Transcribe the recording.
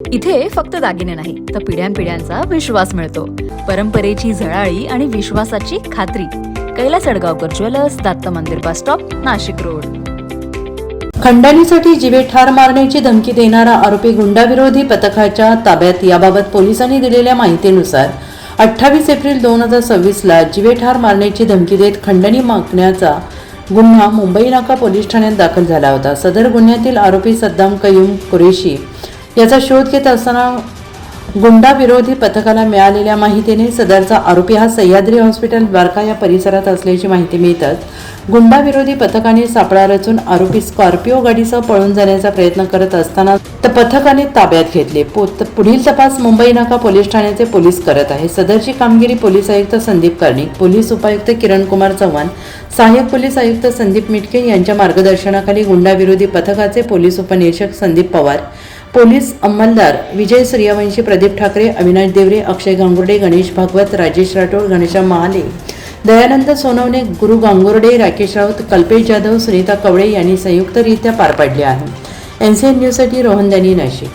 इथे फक्त दागिने नाही तर पिढ्यानपिढ्यांचा विश्वास मिळतो. परंपरेची झळाळी आणि विश्वासाची खात्री. कैलास अडगावकर ज्वेलर्स, दत्त मंदिर बस स्टॉप, नाशिक रोड. खंडणीसाठी जीवे ठार मारण्याची धमकी देणारा आरोपी गुंडाविरोधी पथकाच्या ताब्यात. याबाबत पोलिसांनी दिलेल्या माहितीनुसार 28 एप्रिल 2026 जीवे ठार मारण्याची धमकी देत खंडणी मागण्याचा गुन्हा मुंबई नाका पोलीस ठाण्यात दाखल झाला होता. सदर गुन्ह्यातील आरोपी सद्दाम कयूम कुरेशी याचा शोध घेत असताना गुंडाविरोधी पथकाला मिळालेल्या माहितीने सदरचा आरोपी हा सह्याद्री हॉस्पिटल द्वारका या परिसरात असल्याची माहिती मिळताच गुंडाविरोधी पथकाने सापळा रचून आरोपी स्कॉर्पिओ गाडीसह पळून जाण्याचा प्रयत्न करत असताना पथकाने ताब्यात घेतले. पुढील तपास मुंबई नाका पोलीस ठाण्याचे पोलीस करत आहे. सदरची कामगिरी पोलीस आयुक्त संदीप कर्णिक, पोलीस उपायुक्त किरण कुमार चव्हाण, सहाय्यक पोलीस आयुक्त संदीप मिटके यांच्या मार्गदर्शनाखाली गुंडाविरोधी पथकाचे पोलीस उपनिरीक्षक संदीप पवार, पोलीस अंमलदार विजय सूर्यवंशी, प्रदीप ठाकरे, अविनाश देवरे, अक्षय गांगुर्डे, गणेश भागवत, राजेश राठोड, घनश्याम महाले, दयानंद सोनवणे, गुरु गांगुर्डे, राकेश राऊत, कल्पेश जाधव, सुनीता कवळे यांनी संयुक्तरित्या पार पाडले आहे. NCN न्यूजसाठी रोहन दानी, नाशिक.